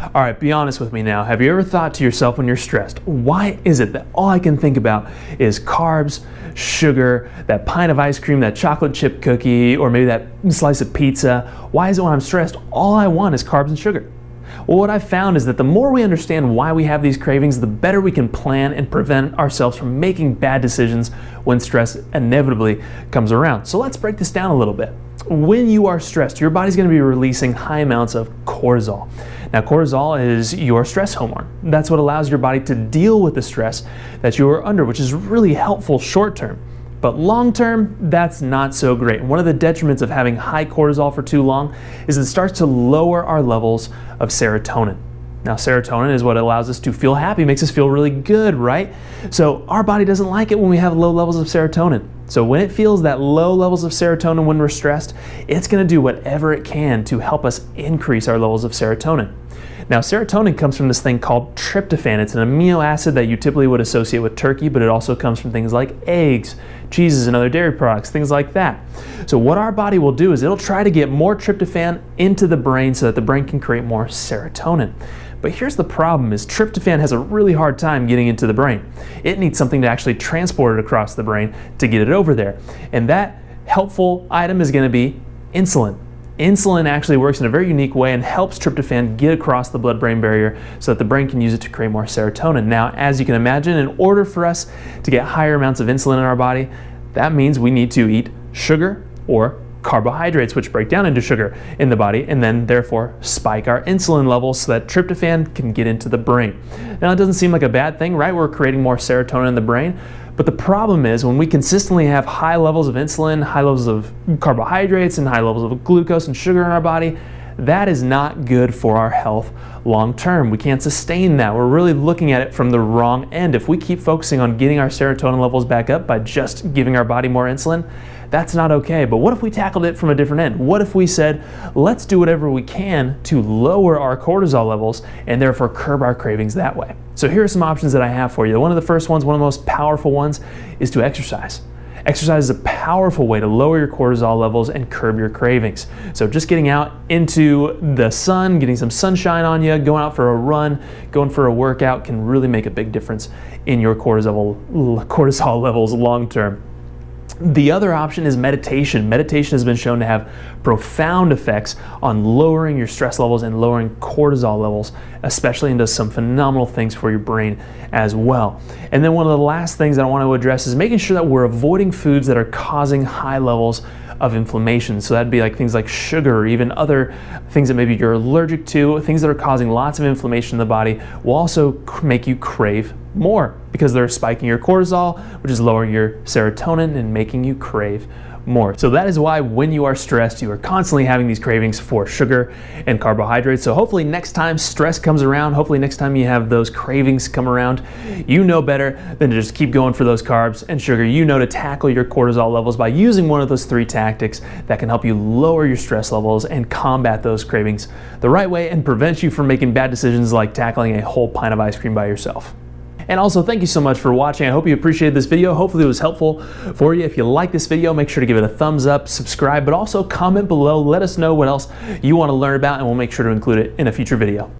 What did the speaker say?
All right, be honest with me now. Have you ever thought to yourself when you're stressed, why is it that all I can think about is carbs, sugar, that pint of ice cream, that chocolate chip cookie, or maybe that slice of pizza? Why is it when I'm stressed, all I want is carbs and sugar? Well, what I've found is that the more we understand why we have these cravings, the better we can plan and prevent ourselves from making bad decisions when stress inevitably comes around. So let's break this down a little bit. When you are stressed, your body's going to be releasing high amounts of cortisol. Now, cortisol is your stress hormone. That's what allows your body to deal with the stress that you are under, which is really helpful short term. But long term, that's not so great. And one of the detriments of having high cortisol for too long is it starts to lower our levels of serotonin. Now, serotonin is what allows us to feel happy, makes us feel really good, right? So our body doesn't like it when we have low levels of serotonin. So when it feels that low levels of serotonin when we're stressed, it's going to do whatever it can to help us increase our levels of serotonin. Now, serotonin comes from this thing called tryptophan. It's an amino acid that you typically would associate with turkey, but it also comes from things like eggs, cheeses, and other dairy products, things like that. So what our body will do is it'll try to get more tryptophan into the brain so that the brain can create more serotonin. But here's the problem is tryptophan has a really hard time getting into the brain. It needs something to actually transport it across the brain to get it over there. And that helpful item is going to be insulin. Insulin actually works in a very unique way and helps tryptophan get across the blood-brain barrier so that the brain can use it to create more serotonin. Now, as you can imagine, in order for us to get higher amounts of insulin in our body, that means we need to eat sugar or carbohydrates, which break down into sugar in the body and then therefore spike our insulin levels so that tryptophan can get into the brain. Now, it doesn't seem like a bad thing, right? We're creating more serotonin in the brain. But the problem is when we consistently have high levels of insulin, high levels of carbohydrates, and high levels of glucose and sugar in our body, that is not good for our health long term. We can't sustain that. We're really looking at it from the wrong end. If we keep focusing on getting our serotonin levels back up by just giving our body more insulin, that's not okay. But what if we tackled it from a different end? What if we said, let's do whatever we can to lower our cortisol levels and therefore curb our cravings that way? So here are some options that I have for you. One of the first ones, one of the most powerful ones, is to exercise. Exercise is a powerful way to lower your cortisol levels and curb your cravings. So just getting out into the sun, getting some sunshine on you, going out for a run, going for a workout can really make a big difference in your cortisol levels long term. The other option is meditation. Meditation has been shown to have profound effects on lowering your stress levels and lowering cortisol levels, especially, and does some phenomenal things for your brain as well. And then one of the last things that I want to address is making sure that we're avoiding foods that are causing high levels of inflammation. So that'd be like things like sugar or even other things that maybe you're allergic to, things that are causing lots of inflammation in the body will also make you crave more because they're spiking your cortisol, which is lowering your serotonin and making you crave more. So that is why when you are stressed, you are constantly having these cravings for sugar and carbohydrates. So hopefully next time stress comes around, hopefully next time you have those cravings come around, you know better than to just keep going for those carbs and sugar. You know to tackle your cortisol levels by using one of those 3 tactics that can help you lower your stress levels and combat those cravings the right way and prevent you from making bad decisions like tackling a whole pint of ice cream by yourself. And also, thank you so much for watching. I hope you appreciated this video. Hopefully it was helpful for you. If you like this video, make sure to give it a thumbs up, subscribe, but also comment below. Let us know what else you want to learn about and we'll make sure to include it in a future video.